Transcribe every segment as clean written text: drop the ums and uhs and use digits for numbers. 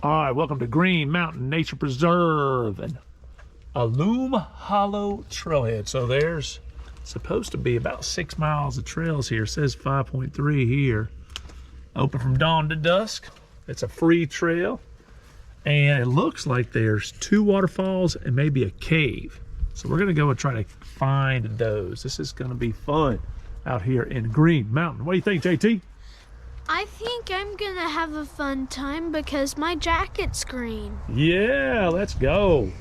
All right, welcome to Green Mountain Nature Preserve and ALUM Hollow Trailhead. So there's supposed to be about 6 miles of trails here. It says 5.3 here. Open from dawn to dusk. It's a free trail. And it looks like there's 2 waterfalls and maybe a cave. So we're gonna go and try to find those. This is gonna be fun out here in Green Mountain. What do you think, JT? I think I'm gonna have a fun time because my jacket's green. Yeah, let's go.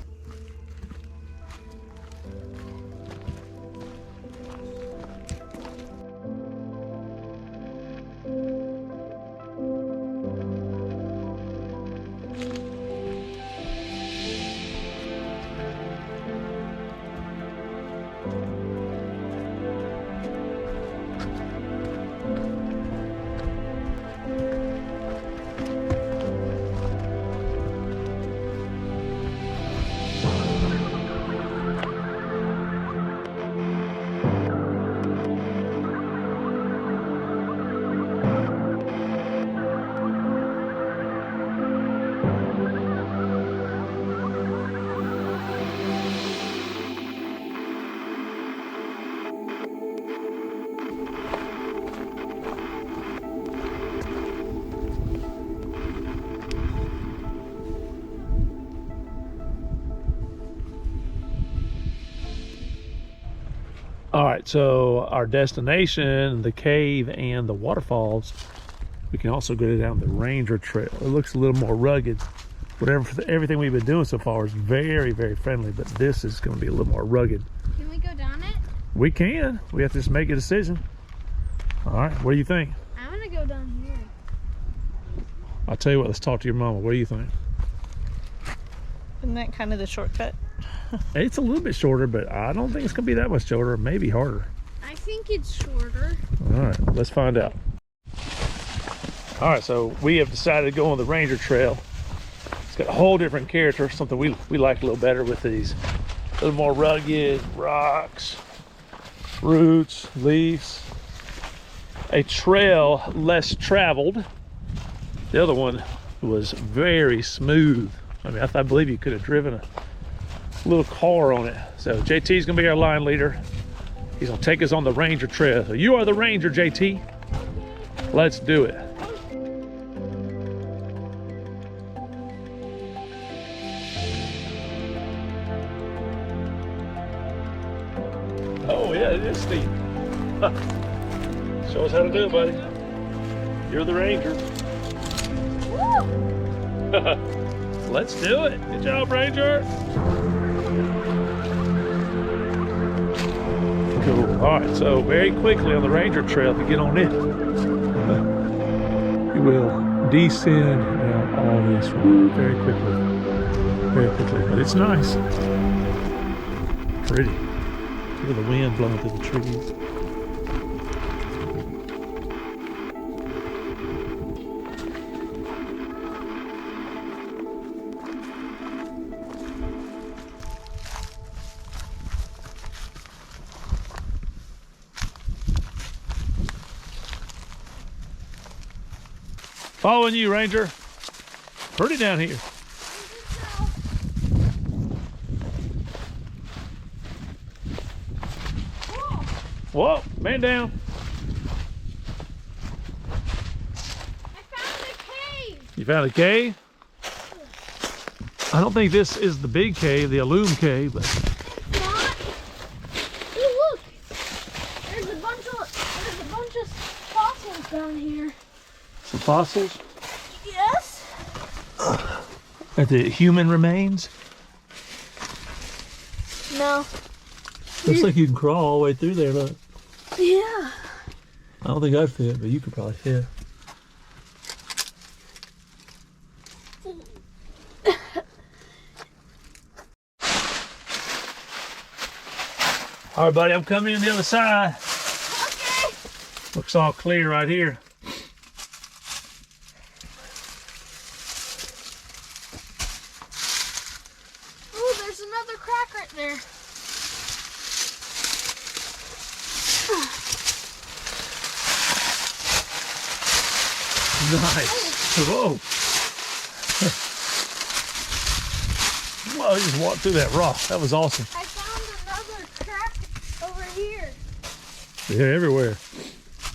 All right, so our destination, the cave and the waterfalls, we can also go down the Ranger Trail. It looks a little more rugged. Everything we've been doing so far is very, very friendly, but this is going to be a little more rugged. Can we go down it? We can. We have to just make a decision. All right, what do you think? I want to go down here. I'll tell you what, let's talk to your mama. What do you think? Isn't that kind of the shortcut? It's a little bit shorter, but I don't think it's going to be that much shorter. Maybe harder. I think it's shorter. All right, let's find out. All right, so we have decided to go on the Ranger Trail. It's got a whole different character, something we like a little better with these. A little more rugged, rocks, roots, leaves. A trail less traveled. The other one was very smooth. I mean, I believe you could have driven a little car on it. So JT's gonna be our line leader. He's gonna take us on the Ranger Trail. So you are the Ranger, JT. Let's do it. Oh yeah, it is steep. Show us how to do it, buddy. You're the Ranger. Woo! Let's do it. Good job, Ranger. Cool. All right, so very quickly on the Ranger Trail, if you get on it, you will descend down all this road very quickly, but it's nice. Pretty. Look at the wind blowing through the trees. Following you, Ranger. Pretty down here. Whoa, man down. I found a cave. You found a cave? I don't think this is the big cave, the ALUM cave, but It's not. Oh, look. There's a bunch of fossils down here. some fossils. Yes. Are the human remains? No. Looks like you can crawl all the way through there, look. Yeah. I don't think I'd fit, but you could probably fit. All right, buddy, I'm coming in the other side. Okay. Looks all clear right here. Oh, there's another crack right there. Nice. Whoa. Whoa, I just walked through that rock. That was awesome. I found another crack over here. Yeah, everywhere.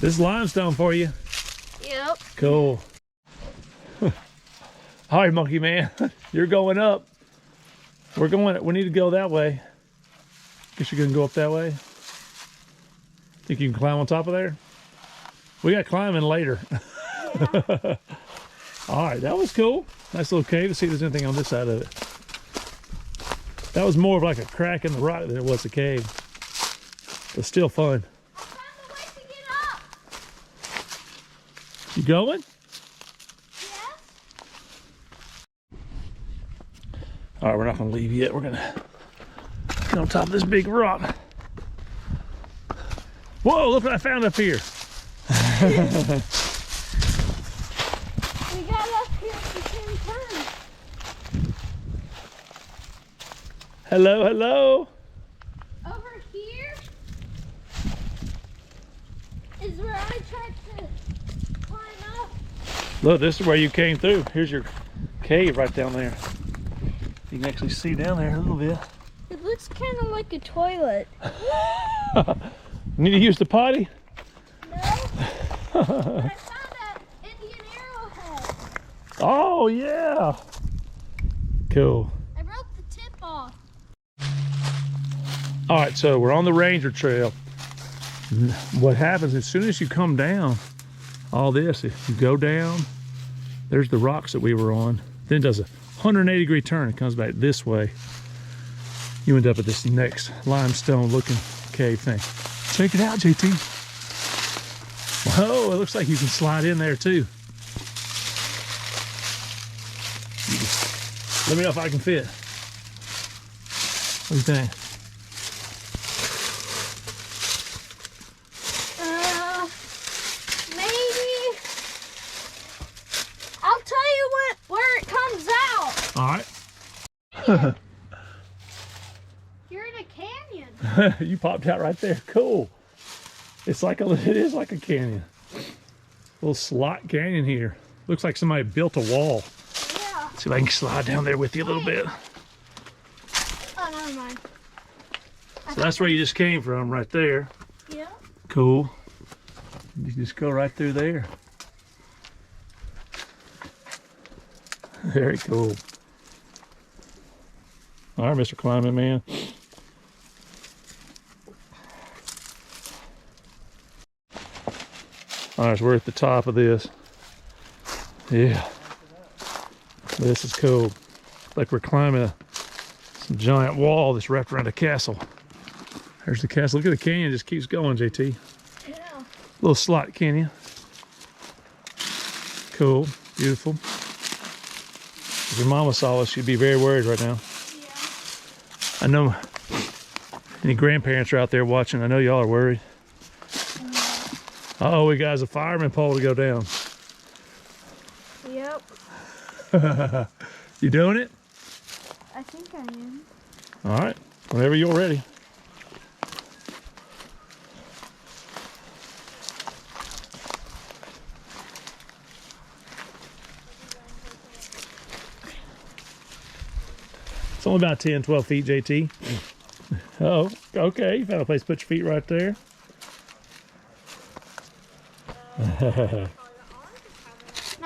This is limestone for you. Yep. Cool. All right, monkey man, you're going up. We need to go that way. Guess you're gonna go up that way. Think you can climb on top of there? We got climbing later. Yeah. All right, that was cool. Nice little cave. Let's see if there's anything on this side of it. That was more of like a crack in the rock than it was a cave. But still fun. I found a way to get up. You going? Yes. All right, we're not gonna leave yet. We're gonna get on top of this big rock. Whoa, look what I found up here. We got up here at the same time. Hello, hello. Over here is where I tried to climb up. Look, this is where you came through. Here's your cave right down there. You can actually see down there a little bit. It looks kind of like a toilet. Need to use the potty? No. But I found an Indian arrowhead. Oh, yeah. Cool. I broke the tip off. All right, so we're on the ranger trail. What happens as soon as you come down, all this, if you go down, there's the rocks that we were on. Then it does a 180-degree turn. It comes back this way. You end up at this next limestone-looking cave thing. Check it out, JT. Whoa, it looks like you can slide in there too. Let me know if I can fit. What do you think? Maybe. I'll tell you where it comes out. All right. You're in a canyon. You popped out right there. Cool. It is like a canyon. Little slot canyon here. Looks like somebody built a wall. Yeah. See if I can slide down there with you a little bit. Oh, never mind. So that's where you just came from, right there. Yeah. Cool. You just go right through there. Very cool. All right, Mr. Climbing Man. All right, so we're at the top of this. Yeah. This is cool. Like we're climbing some giant wall that's wrapped around a castle. There's the castle. Look at the canyon, just keeps going, JT. Yeah. Little slot canyon. Cool, beautiful. If your mama saw us, she'd be very worried right now. Yeah. I know any grandparents are out there watching. I know y'all are worried. Uh-oh, we got a fireman pole to go down. Yep. You doing it? I think I am. All right, whenever you're ready. It's only about 10, 12 feet, JT. Oh, okay. You found a place to put your feet right there. Now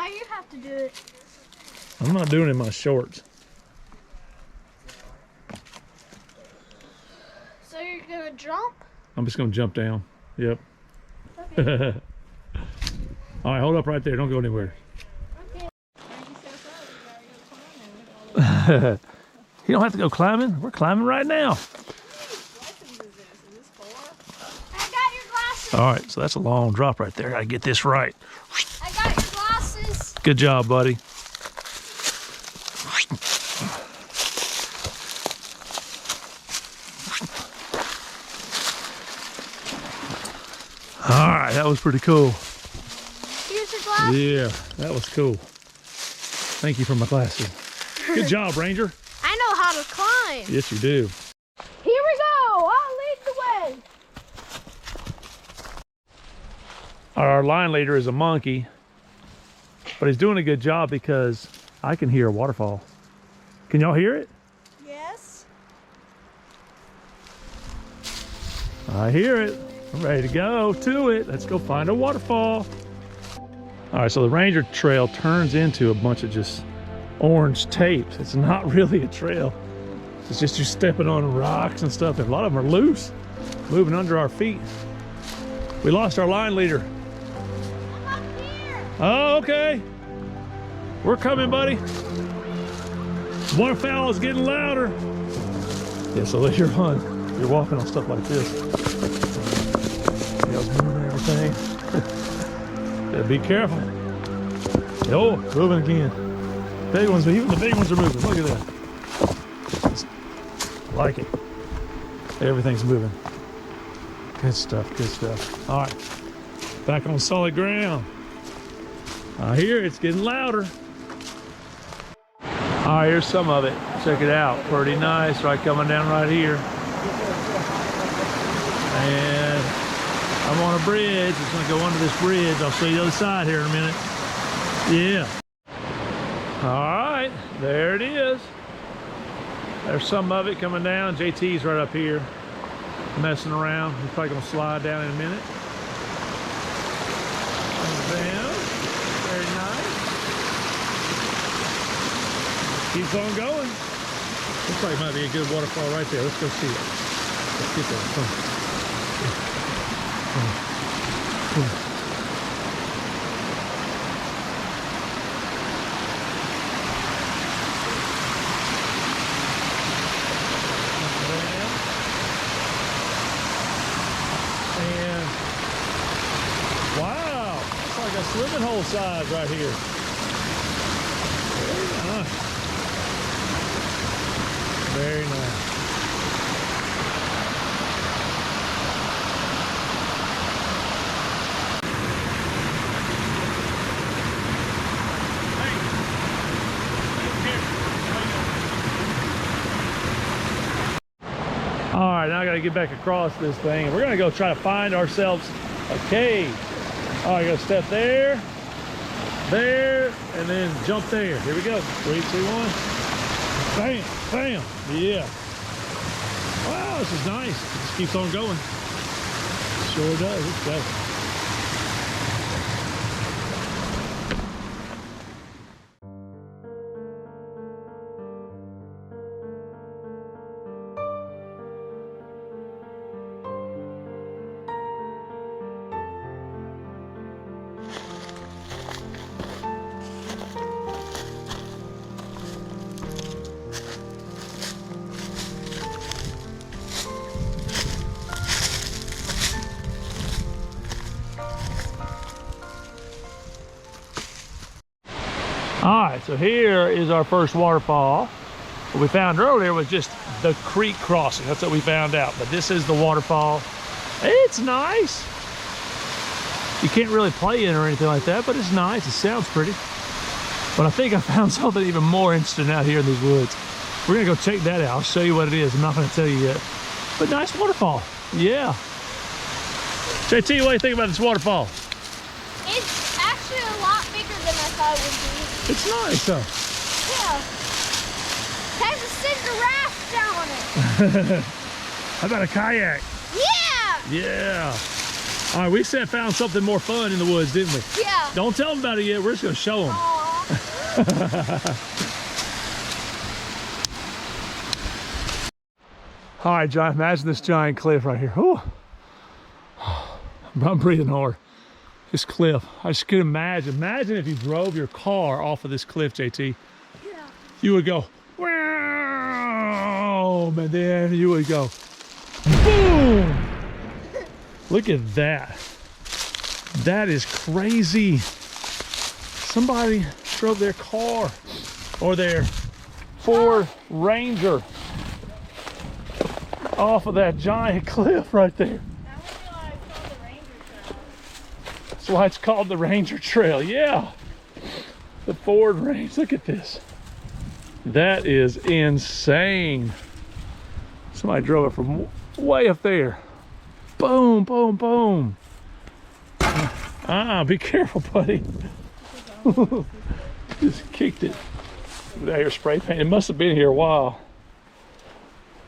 you have to do it. I'm not doing it in my shorts. So you're gonna jump? I'm just gonna jump down. Yep. Okay. All right, hold up right there. Don't go anywhere. Okay. You don't have to go climbing. We're climbing right now. I got your glasses. All right, so that's a long drop right there. Gotta get this right. I got your glasses. Good job, buddy. All right, that was pretty cool. Here's your glasses. Yeah, that was cool. Thank you for my glasses. Good job, Ranger. I know how to climb. Yes, you do. Here we go. I'll lead the way. Our line leader is a monkey, but he's doing a good job because I can hear a waterfall. Can y'all hear it? Yeah. I hear it. I'm ready to go to it. Let's go find a waterfall. All right, so the Ranger Trail turns into a bunch of just orange tapes. It's not really a trail. It's just you stepping on rocks and stuff, and a lot of them are loose, moving under our feet. We lost our line leader. I'm up here. Oh, okay. We're coming, buddy. Waterfowl is getting louder. Yeah, so you're walking on stuff like this. You know, moving everything. Yeah, be careful. Oh, moving again. Big ones, even the big ones are moving. Look at that. Just like it. Everything's moving. Good stuff, good stuff. All right, back on solid ground. I hear it's getting louder. All right, here's some of it. Check it out. Pretty nice, right, coming down right here. And I'm on a bridge. It's gonna go under this bridge. I'll show you the other side here in a minute. Yeah. All right, there it is. There's some of it coming down. JT's right up here, messing around. He's probably gonna slide down in a minute. Comes down. Very nice. Keeps on going. Looks like it might be a good waterfall right there. Let's go see it. Let's get there. Come on. And wow, it's like a swimming hole size right here. Very nice. Very nice. All right, now I gotta get back across this thing, and we're gonna go try to find ourselves a cave. All right, gotta step there, there, and then jump there. Here we go. 3, 2, 1. Bam, bam. Yeah. Wow, this is nice. It just keeps on going. Sure does. Let's go. All right, so here is our first waterfall. What we found earlier was just the creek crossing. That's what we found out. But this is the waterfall. It's nice. You can't really play in or anything like that, but it's nice. It sounds pretty. But I think I found something even more interesting out here in these woods. We're gonna go check that out. I'll show you what it is. I'm not gonna tell you yet. But nice waterfall. Yeah. JT, what do you think about this waterfall? It's actually a lot bigger than I thought it would be. It's nice, though. Yeah. It has a cinder raft down it. How about a kayak? Yeah. Yeah. All right, we found something more fun in the woods, didn't we? Yeah. Don't tell them about it yet. We're just gonna show them. All right, John, imagine this giant cliff right here. Ooh. I'm breathing hard. This cliff, I just could imagine if you drove your car off of this cliff, JT. Yeah. You would go, wow, and then you would go, boom. Look at that. That is crazy. Somebody drove their car or their Ford Ranger off of that giant cliff right there. That's why it's called the Ranger Trail. Yeah. The Ford Ranger. Look at this. That is insane. Somebody drove it from way up there. Boom, boom, boom. Be careful, buddy. Just kicked it. Out here spray paint. It must have been here a while.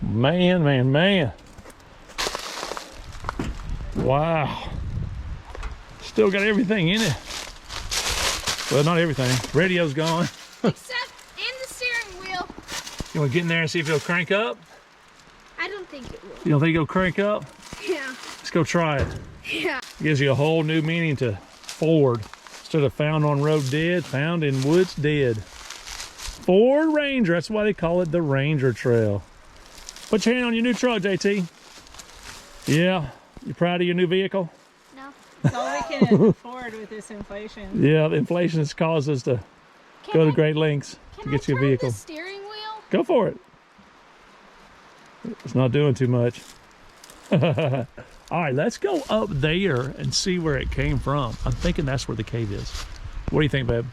Man, man, man. Wow. Still got everything in it. Well, not everything. Radio's gone. Except in the steering wheel. You want to get in there and see if it'll crank up? I don't think it will. You don't think it'll crank up? Yeah. Let's go try it. Yeah. Gives you a whole new meaning to Ford. Instead of found on road dead, found in woods dead. Ford Ranger, that's why they call it the Ranger Trail. Put your hand on your new truck, JT. Yeah, you proud of your new vehicle? No. It's all we can afford with this inflation. Yeah, the inflation has caused us to go to great lengths to get you a vehicle. The steering wheel? Go for it. It's not doing too much. All right, let's go up there and see where it came from. I'm thinking that's where the cave is. What do you think, babe?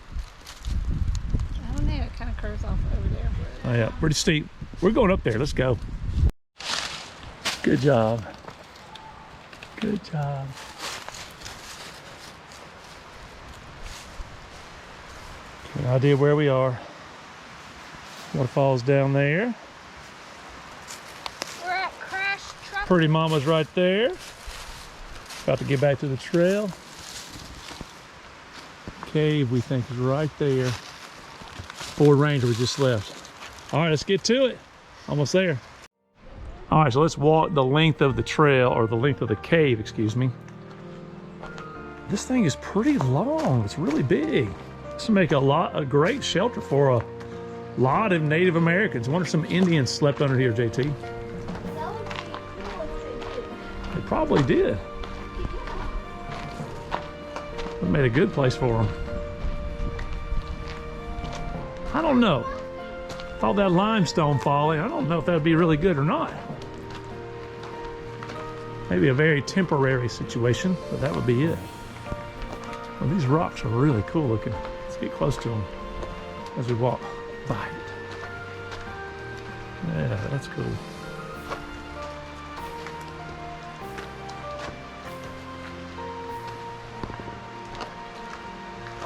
I don't know. It kind of curves off over there. Oh yeah, pretty steep. We're going up there. Let's go. Good job. Good job. Get an idea where we are. Waterfalls down there. We're at Crash Truck. Pretty Mama's right there. About to get back to the trail. Cave we think is right there. Ford Ranger we just left. All right, let's get to it. Almost there. All right, so let's walk the length of the trail, or the length of the cave, excuse me. This thing is pretty long. It's really big. This will make a great shelter for a lot of Native Americans. I wonder if some Indians slept under here, JT. That would be cool if they did. They probably did. We made a good place for them. I don't know. All that limestone falling, I don't know if that would be really good or not. Maybe a very temporary situation, but that would be it. Well, these rocks are really cool looking. Let's get close to them as we walk by it. Yeah, that's cool.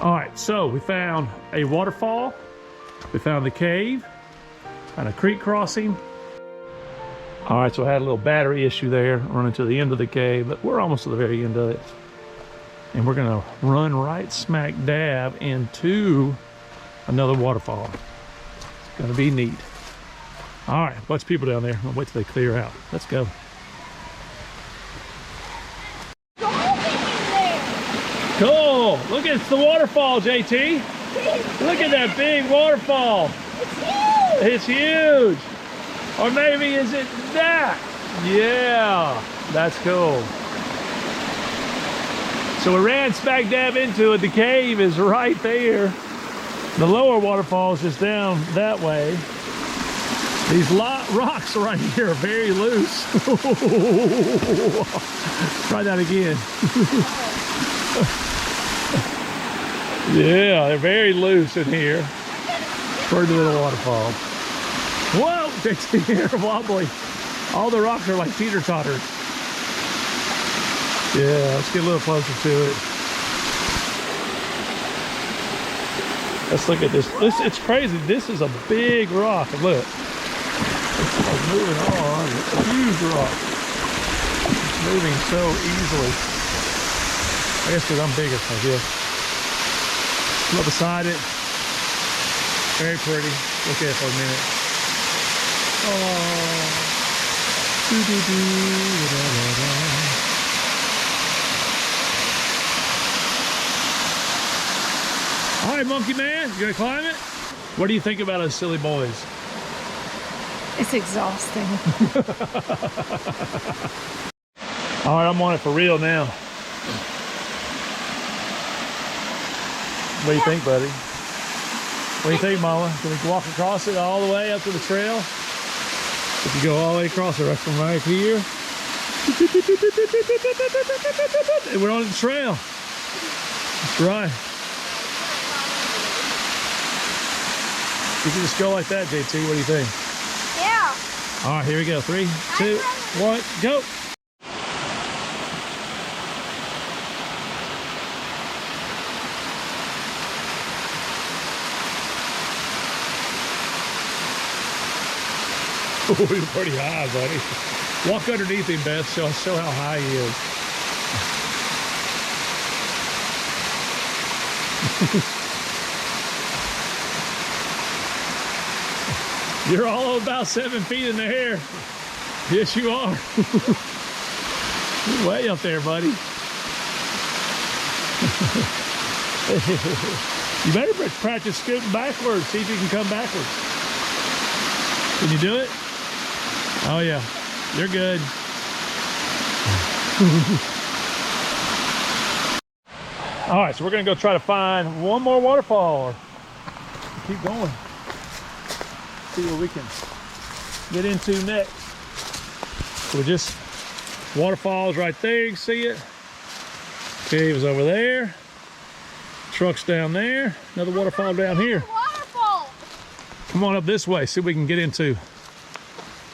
All right, so we found a waterfall. We found the cave and a creek crossing. All right, so I had a little battery issue there running to the end of the cave, but we're almost to the very end of it. And we're gonna run right smack dab into another waterfall. It's gonna be neat. All right, a bunch of people down there. I'll wait till they clear out. Let's go. Cool, look, it's the waterfall, JT. Look at that big waterfall. It's huge. Or maybe is it that? Yeah, that's cool. So we ran smack dab into it. The cave is right there. The lower waterfall is just down that way. These rocks right here are very loose. Try that again. Yeah, they're very loose in here. Pretty little waterfall. Whoa, Dixie here, wobbly. All the rocks are like teeter-totters. Yeah, let's get a little closer to it. Let's look at this. It's crazy. This is a big rock. Look. It's moving on. It's a huge rock. It's moving so easily. I guess because I'm bigger, I guess. Look beside it. Very pretty. Look at it for a minute. Oh. All right, Monkey Man, you gonna climb it? What do you think about us silly boys? It's exhausting. All right, I'm on it for real now. What do you think, buddy? What do you think, Mama? Can we walk across it all the way up to the trail? If you go all the way across it, right from right here. And we're on the trail. That's right. You can just go like that, JT. What do you think? Yeah. All right, here we go. 3, 2, 1, go. Oh, he's pretty high, buddy. Walk underneath him, Beth. Show how high he is. You're all about 7 feet in the air. Yes, you are. You're way up there, buddy. You better practice scooting backwards. See if you can come backwards. Can you do it? Oh yeah, you're good. All right, so we're gonna go try to find one more waterfall. Keep going. See what we can get into next. So just waterfalls right there, you can see it. Caves over there. Trucks down there. Another waterfall down here. Waterfall. Come on up this way, see what we can get into.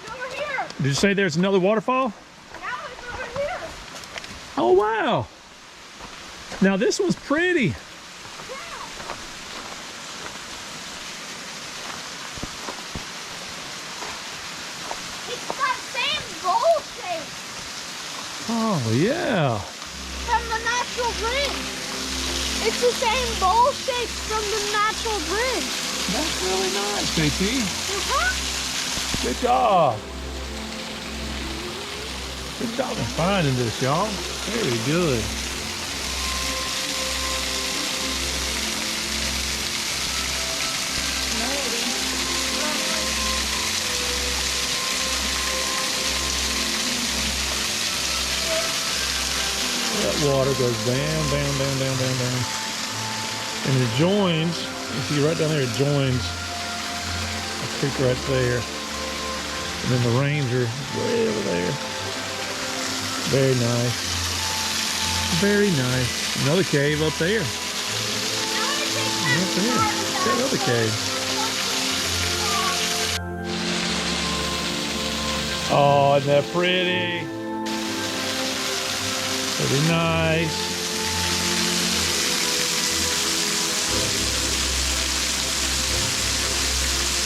Over here. Did you say there's another waterfall? Now it's over here. Oh wow. Now this one's pretty. Yeah. It's that same bowl shape Oh yeah. from the natural bridge. It's the same bowl shape from the natural bridge. That's really nice, JT. Uh-huh. Good job. Good job in finding this, y'all. Very good. That water goes down, down, down, down, down, down. And it joins, you see right down there, it joins a creek right there. And then the Ranger way over there. Very nice. Very nice. Another cave up there. Up there. That other cave. Oh, isn't that pretty? Pretty nice.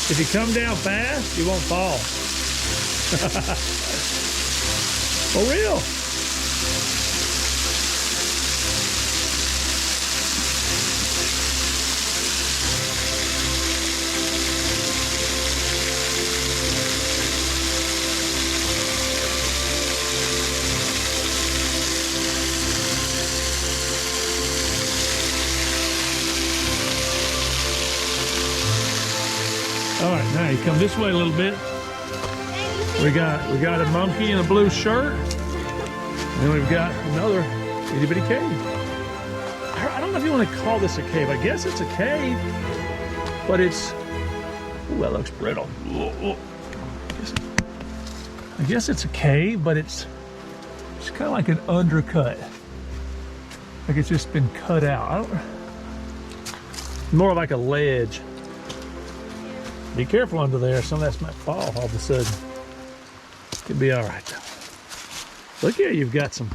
If you come down fast, you won't fall. For real. All right, now you come this way a little bit. We got a monkey in a blue shirt, and we've got another itty bitty cave. I don't know if you want to call this a cave. I guess it's a cave, but it's, ooh, that looks brittle. I guess it's a cave, but it's kind of like an undercut, like it's just been cut out. More like a ledge. Be careful under there. Some of that might fall all of a sudden. Could be all right though. Look here, you've got a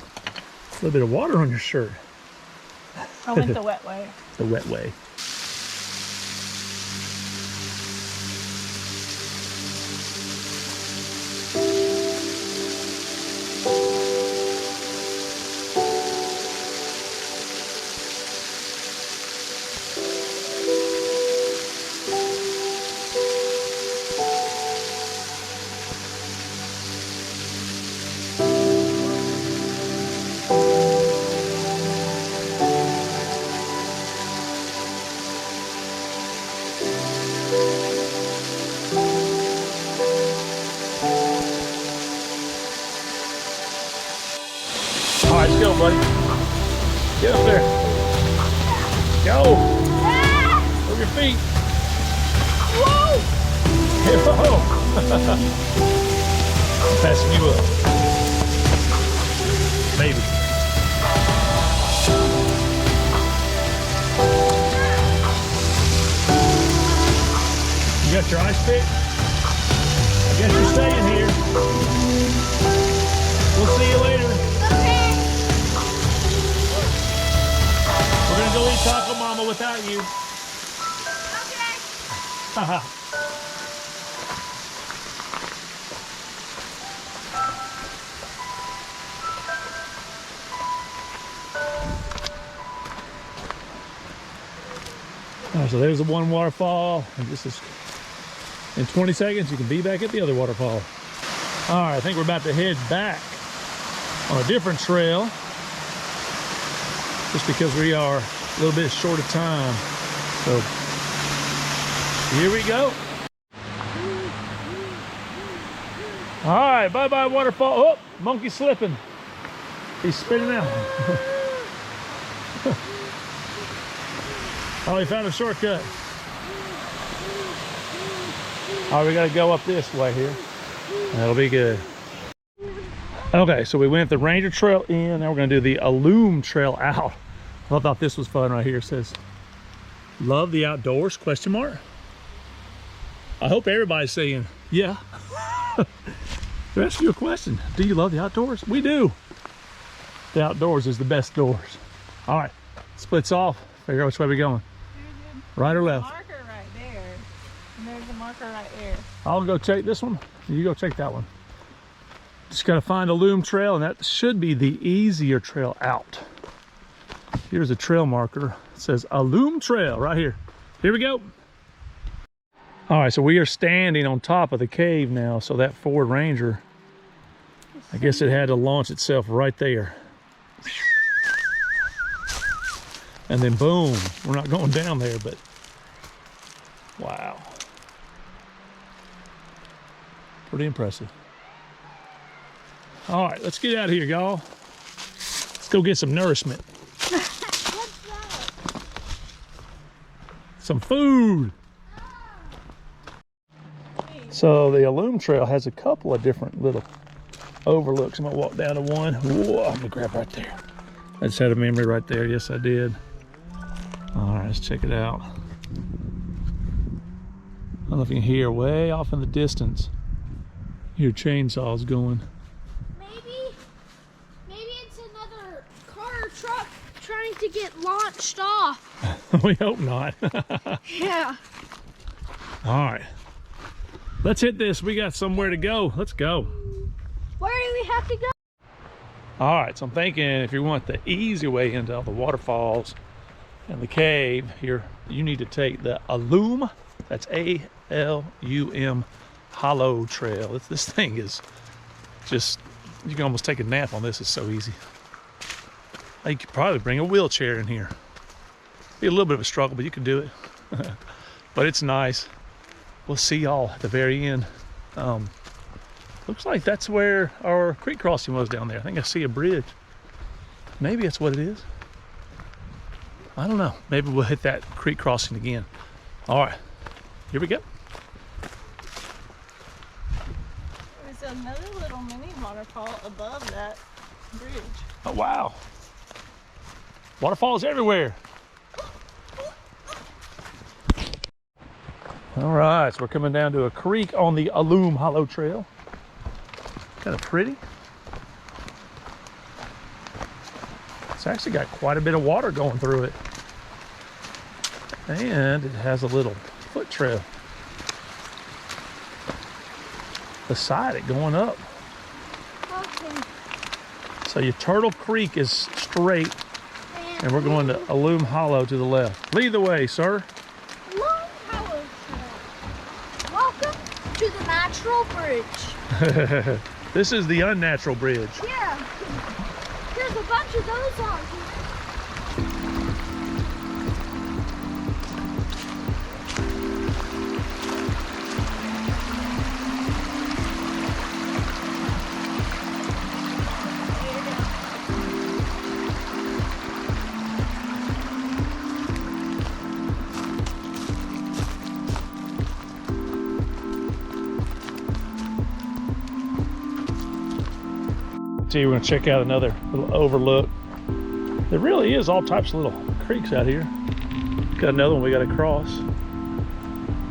little bit of water on your shirt. I went the wet way. The wet way. All right, let's go, buddy. Get up there. Go. Move your feet. Whoa! Whoa. I'm passing you up. Maybe. You got your ice pick? I guess you're staying here. We'll see you later. Okay. We're gonna go eat Taco Mama without you. Okay. Haha. All right, so there's the one waterfall, and this is in 20 seconds you can be back at the other waterfall. All right, I think we're about to head back on a different trail, just because we are a little bit short of time. So here we go. All right, bye-bye waterfall. Oh, monkey slipping. He's spinning out. Oh, he found a shortcut. All right, we gotta go up this way here. That'll be good. Okay, so we went the Ranger Trail in. Now we're gonna do the ALUM Trail out. I thought this was fun right here. It says, love the outdoors, question mark. I hope everybody's saying, yeah. They're asking you a question. Do you love the outdoors? We do. The outdoors is the best doors. All right, splits off. Figure out which way we're going. Right or left? Marker right there. And there's a marker right there. I'll go check this one. You go check that one. Just gotta find a ALUM trail, and that should be the easier trail out. Here's a trail marker. It says ALUM Trail right here. Here we go. All right, so we are standing on top of the cave now. So that Ford Ranger, I guess it had to launch itself right there. And then boom, we're not going down there, but wow. Pretty impressive. All right, let's get out of here, y'all. Let's go get some nourishment. What's that? Some food. So the ALUM Trail has a couple of different little overlooks. I'm gonna walk down to one. Whoa, I'm gonna grab right there. I just had a memory right there. Yes, I did. All right, let's check it out. I don't know if you can hear way off in the distance. Hear chainsaws going. Maybe it's another car or truck trying to get launched off. We hope not. Yeah. All right, let's hit this. We got somewhere to go. Let's go. Where do we have to go? All right, so I'm thinking if you want the easy way into all the waterfalls and the cave here, you need to take the ALUM. That's A-L-U-M Hollow Trail. This thing is just, you can almost take a nap on this. It's so easy. You could probably bring a wheelchair in here. Be a little bit of a struggle, but you can do it. But it's nice. We'll see y'all at the very end. Looks like that's where our creek crossing was down there. I think I see a bridge. Maybe that's what it is. I don't know. Maybe we'll hit that creek crossing again. All right, here we go. There's another little mini waterfall above that bridge. Oh, wow. Waterfalls everywhere. All right, so we're coming down to a creek on the ALUM Hollow Trail. Kind of pretty. It's actually got quite a bit of water going through it. And it has a little foot trail beside it going up. Okay. So your Turtle Creek is straight, and we're going to ALUM Hollow to the left. Lead the way, sir. ALUM Hollow Trail. Welcome to the natural bridge. This is the unnatural bridge. Yeah. There's a bunch of those on here. See, we're gonna check out another little overlook. There really is all types of little creeks out here. Got another one we gotta cross.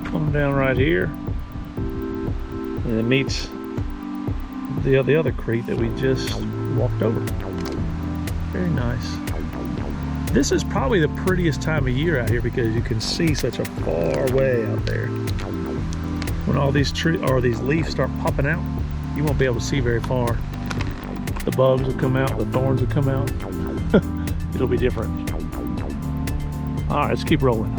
Come down right here. And it meets the other creek that we just walked over. Very nice. This is probably the prettiest time of year out here because you can see such a far way out there. When all these these leaves start popping out, you won't be able to see very far. The bugs will come out, the thorns will come out. It'll be different. All right, let's keep rolling.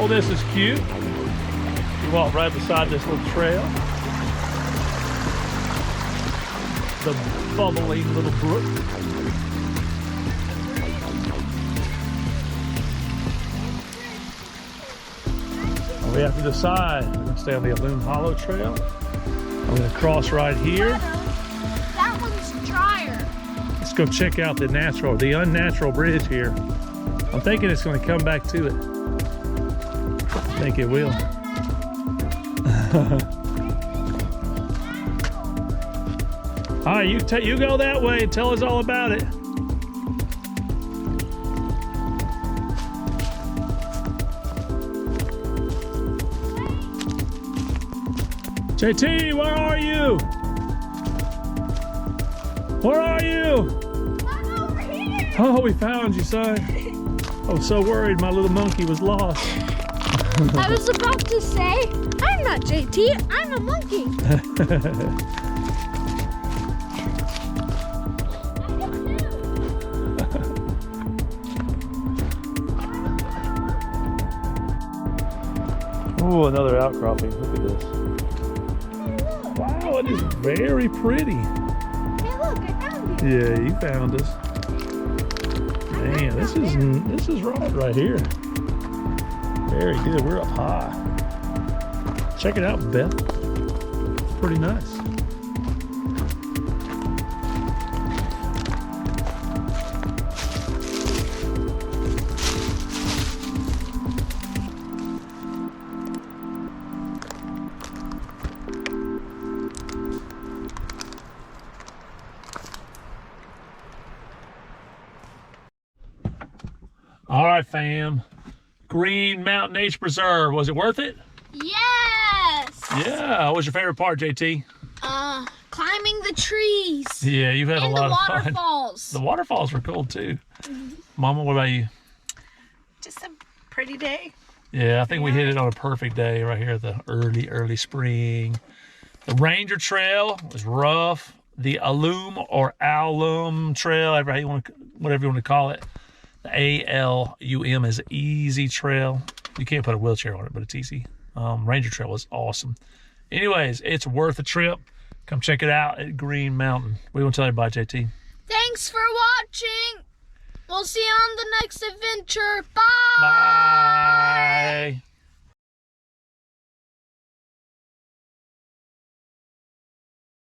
Well, this is cute. You walk right beside this little trail. The bubbling little brook. We have to decide. We're gonna stay on the ALUM Hollow Trail. I'm gonna cross right here. That one's drier. Let's go check out the unnatural bridge here. I'm thinking it's gonna come back to it. I think it will. All right, you go that way and tell us all about it. JT, where are you? Where are you? I'm over here. Oh, we found you, son. I was so worried my little monkey was lost. I was about to say, I'm not JT, I'm a monkey. Oh, another outcropping. Look at this. Wow, it is very pretty. Hey, look, I found you. Yeah, you found us. Man, this is right here. Very good. We're up high. Check it out, Beth. Pretty nice. All right, fam. Green Mountain Nature Preserve. Was it worth it? Yes. Yeah. What was your favorite part, JT? Climbing the trees. Yeah, you've had a lot of fun. And the waterfalls. The waterfalls were cool too. Mama, what about you? Just a pretty day. Yeah, I think we hit it on a perfect day right here at the early spring. The Ranger Trail was rough. The ALUM or ALUM Trail, whatever you want to call it. The ALUM is an easy trail. You can't put a wheelchair on it, but it's easy. Ranger Trail was awesome. Anyways, it's worth a trip. Come check it out at Green Mountain. We want to tell everybody, JT. Thanks for watching. We'll see you on the next adventure. Bye. Bye.